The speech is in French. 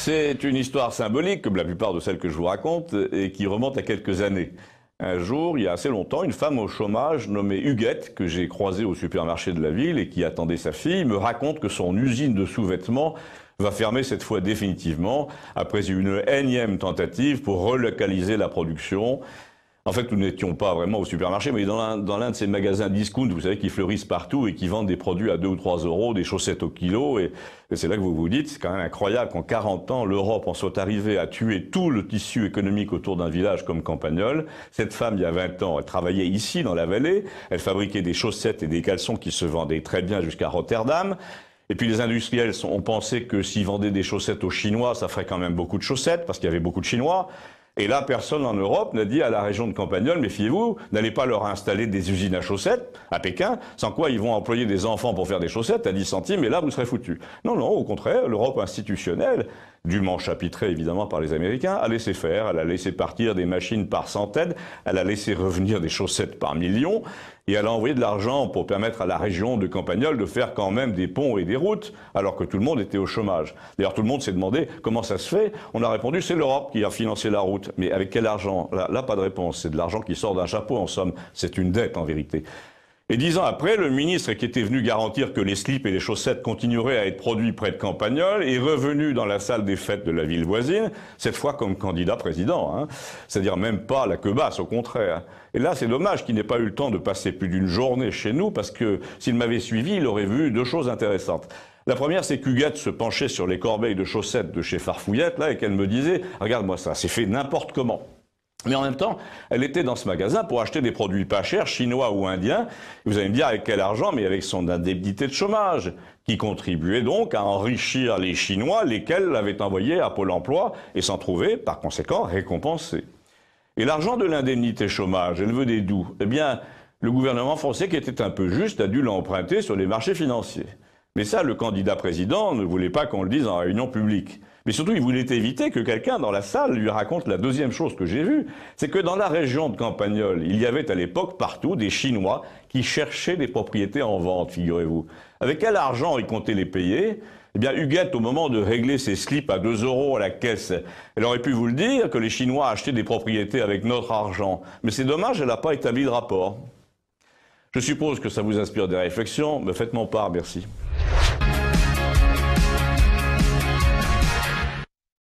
C'est une histoire symbolique, comme la plupart de celles que je vous raconte, et qui remonte à quelques années. Un jour, il y a assez longtemps, une femme au chômage nommée Huguette, que j'ai croisée au supermarché de la ville et qui attendait sa fille, me raconte que son usine de sous-vêtements va fermer cette fois définitivement, après une énième tentative pour relocaliser la production. En fait, nous n'étions pas vraiment au supermarché, mais dans l'un de ces magasins discount, vous savez, qui fleurissent partout et qui vendent des produits à 2 ou 3 euros, des chaussettes au kilo. Et c'est là que vous vous dites, c'est quand même incroyable qu'en 40 ans, l'Europe en soit arrivée à tuer tout le tissu économique autour d'un village comme Campagnol. Cette femme, il y a 20 ans, elle travaillait ici, dans la vallée. Elle fabriquait des chaussettes et des caleçons qui se vendaient très bien jusqu'à Rotterdam. Et puis les industriels ont pensé que s'ils vendaient des chaussettes aux Chinois, ça ferait quand même beaucoup de chaussettes, parce qu'il y avait beaucoup de Chinois. Et là, personne en Europe n'a dit à la région de Campagnol, méfiez-vous, n'allez pas leur installer des usines à chaussettes à Pékin, sans quoi ils vont employer des enfants pour faire des chaussettes à 10 centimes, et là, vous serez foutus. Non, non, au contraire, l'Europe institutionnelle, dûment chapitrée évidemment par les Américains, a laissé faire, elle a laissé partir des machines par centaines, elle a laissé revenir des chaussettes par millions, et elle a envoyé de l'argent pour permettre à la région de Campagnol de faire quand même des ponts et des routes, alors que tout le monde était au chômage. D'ailleurs, tout le monde s'est demandé comment ça se fait. On a répondu, c'est l'Europe qui a financé la route. Mais avec quel argent? Là, pas de réponse. C'est de l'argent qui sort d'un chapeau, en somme. C'est une dette, en vérité. Et 10 ans après, le ministre qui était venu garantir que les slips et les chaussettes continueraient à être produits près de Campagnol est revenu dans la salle des fêtes de la ville voisine, cette fois comme candidat président, hein. C'est-à-dire même pas la queue basse, au contraire. Et là, c'est dommage qu'il n'ait pas eu le temps de passer plus d'une journée chez nous, parce que s'il m'avait suivi, il aurait vu deux choses intéressantes. La première, c'est qu'Huguette se penchait sur les corbeilles de chaussettes de chez Farfouillette, là, et qu'elle me disait « Regarde-moi ça, c'est fait n'importe comment ». Mais en même temps, elle était dans ce magasin pour acheter des produits pas chers, chinois ou indiens. Vous allez me dire avec quel argent? Mais avec son indemnité de chômage, qui contribuait donc à enrichir les Chinois, lesquels l'avaient envoyé à Pôle emploi et s'en trouvaient, par conséquent, récompensés. Et l'argent de l'indemnité chômage, elle venait d'où? Eh bien, le gouvernement français, qui était un peu juste, a dû l'emprunter sur les marchés financiers. Mais ça, le candidat président ne voulait pas qu'on le dise en réunion publique. Mais surtout, il voulait éviter que quelqu'un dans la salle lui raconte la deuxième chose que j'ai vue, c'est que dans la région de Campagnol, il y avait à l'époque partout des Chinois qui cherchaient des propriétés en vente, figurez-vous. Avec quel argent ils comptaient les payer? Eh bien, Huguette, au moment de régler ses slips à 2 euros à la caisse, elle aurait pu vous le dire que les Chinois achetaient des propriétés avec notre argent. Mais c'est dommage, elle n'a pas établi de rapport. Je suppose que ça vous inspire des réflexions, mais faites-moi part, merci.